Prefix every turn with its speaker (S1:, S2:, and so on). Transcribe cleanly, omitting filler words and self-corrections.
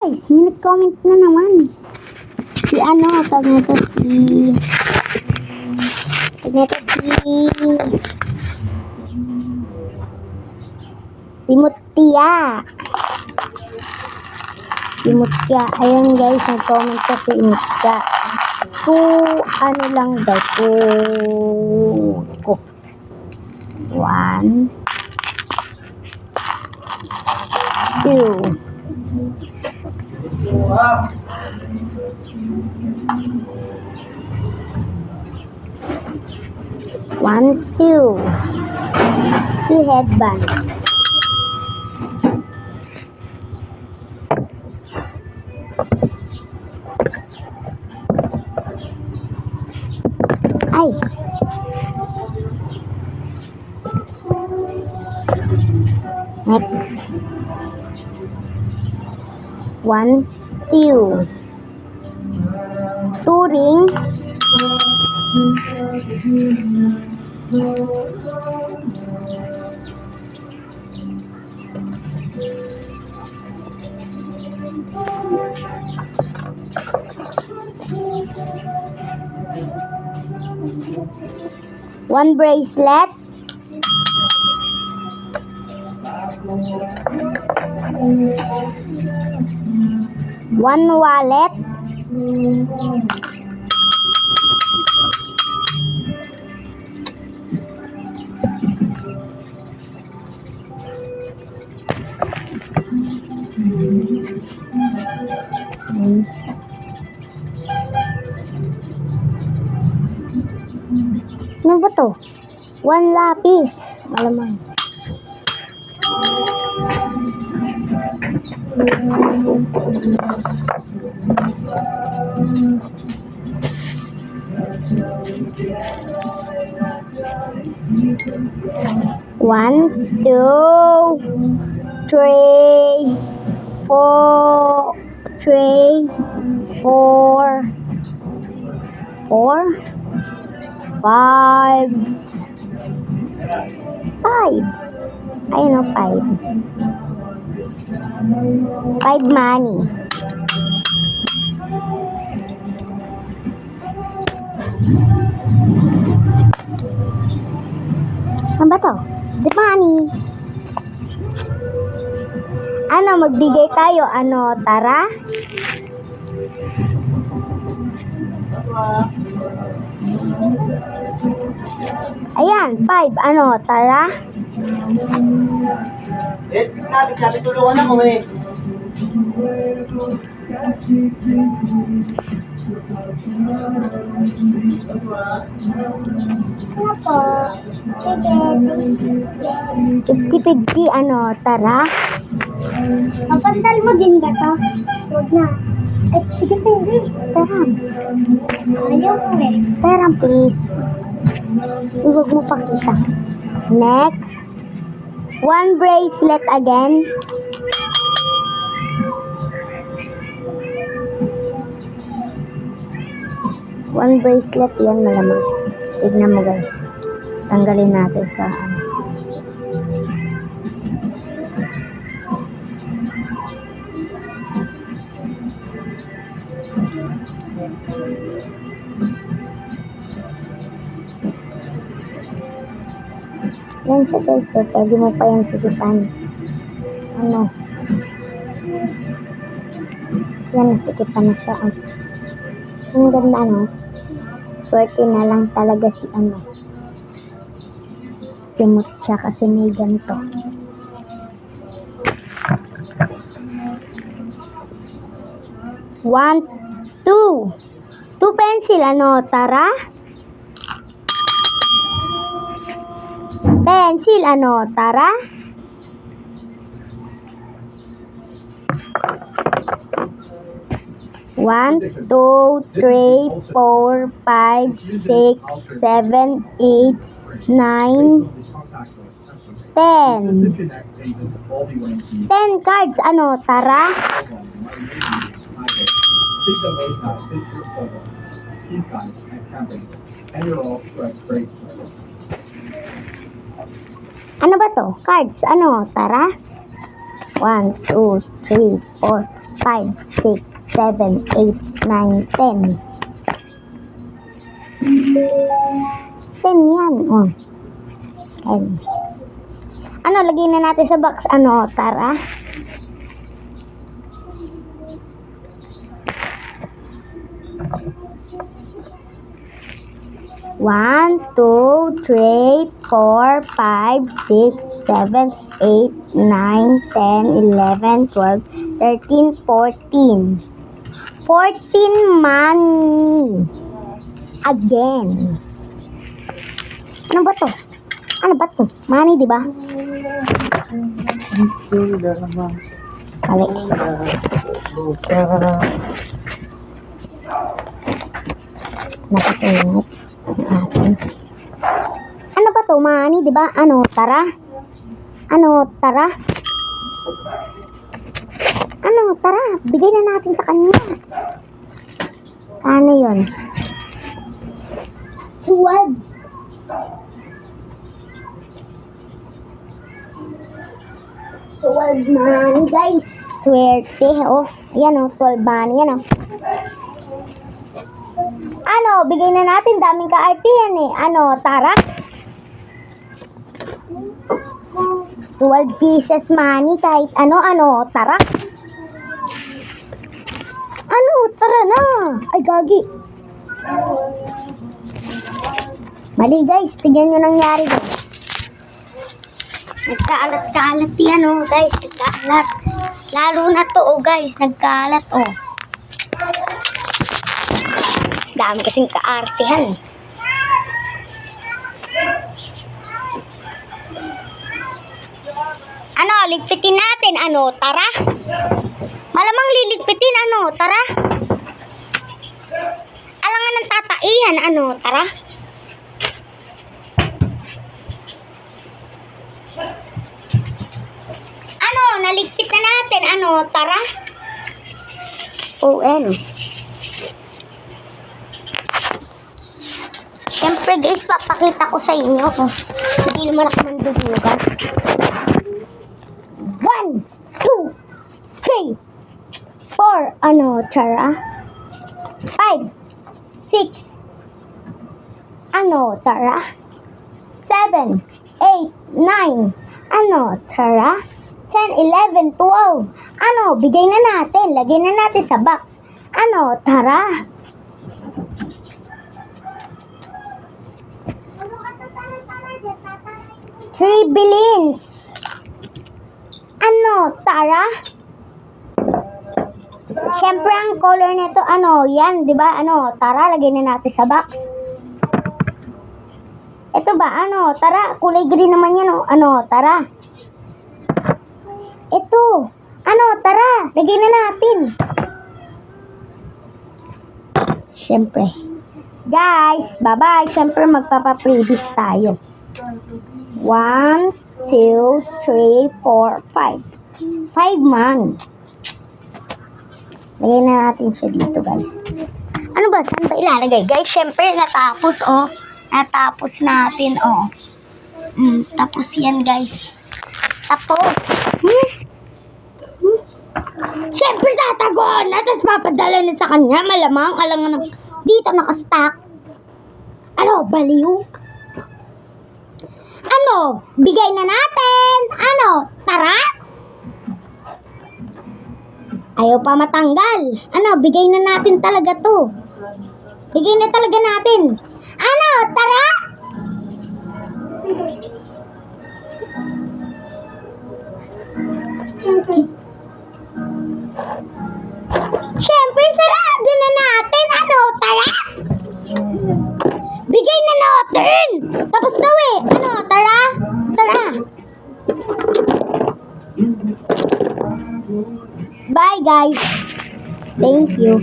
S1: guys, may nag-comment na naman. Si ano, tag nito si Mutia. Si Mutia. Ayan guys, nag-comment ka si Mutia. 2, ano lang daw, 2 cups. 1, 2. 1, 2. 2 headband. Ay. Next. 1, 2. 2 ring. One bracelet. One wallet. Ano ba to? 1 lapis. Malamang. One, 2, 3, 4, 5. Ayun o, 5. 5 money. Ano ba to? The money. Ano, magbigay tayo? Ano, tara? Ayan, 5. Ano, tara?
S2: Sabi tulungan ako eh.
S1: Ano po? Sige. 50-50, ano, tara? Kapandal mo din ba to? Huwag na. Ay, sige, pwede. Tara. Ayaw ko eh. Tara, please. Huwag mo pakita. Next. 1 bracelet again. One bracelet yan, malamang. Tignan mo guys. Tanggalin natin sa ano. Yan siya guys. So, pwede mo pa yan sikipan. Ano? Yan, nasikipan na siya. Ang ganda, no? Swerte na lang talaga si ano. Si Mutia kasi may ganito. One, 2. 2 pencil, ano? Tara? Pencil, ano? Tara? One, 2, 3, 4, 5, 6, 7, 8, 9, 10. 10 cards, ano? Tara? Ano ba to? Cards, ano? Tara? 1, 2, 3, 4, 5, 6, 7, 8, 9, 10. 10 yan. Oh. 10. Ano, lagyan na natin sa box. Ano, tara. One, two, three, 4, 5, 6, 7, 8, 9, 10, 11, 12, 13, 14. 14 money. Again. Ano ba to? Ano ba to? Money, di ba? Mali. Nakasunod. Ano ba to? Money, di ba? Ano? Tara? Ano? Tara? Ano? Tara? Bigay na natin sa kanya. Ano yun? 12. Money, guys. Swerte. Oh, yan oh. 12 money. Yan oh. Ano? Bigay na natin. Daming ka-arte yan eh. Ano? Tara? 12 pieces money. Kahit ano. Tara? Ano? Tara na. Ay, gagi. Mali, guys. Tignan nyo nangyari, guys. Nagkaalat-kaalat yan, oh, guys. Nagkaalat. Lalo na to, oh, guys. Nagkaalat, oh. Dami kasing kaartihan. Ano, ligpitin natin. Ano, tara? Malamang liligpitin, ano, tara? Alangan ng tataihan, ano, tara? Ano, naligpit na natin, ano, tara? ON. Siyempre guys, papakita ko sa inyo kung hindi naman ako mandudugas. 1, 2, 3, 4, ano, tara? 5, 6, ano, tara? 7, 8, 9, ano, tara? 10, 11, 12. Ano, bigay na natin. Lagay na natin sa box. Ano, tara? Three billions. Ano, tara? Siyempre, ang color nito, ano, yan, di ba? Ano, tara, lagay na natin sa box. Ito ba, ano, tara, kulay green naman yan, oh. Ano, tara? Ito. Ano, tara. Lagay na natin. Siyempre. Guys, bye-bye. Siyempre, magpapa-previous tayo. 1, 2, 3, 4, 5. 5 man. Lagay na natin siya dito, guys. Ano ba? Saan ba ilalagay? Guys, siyempre, natapos, oh. Natapos natin, oh. Tapos yan, guys. Tapos, siyempre tatagon na, tapos papadala na sa kanya, malamang, alangan na, dito nakastack. Ano, baliw? Ano, bigay na natin. Ano, tara? Ayaw pa matanggal. Ano, bigay na natin talaga to. Bigay na talaga natin. Ano, tara? Siyempre, sarado na natin. Ano, tara? Bigay na natin. Tapos daw eh. Ano, tara? Tara. Bye, guys. Thank you.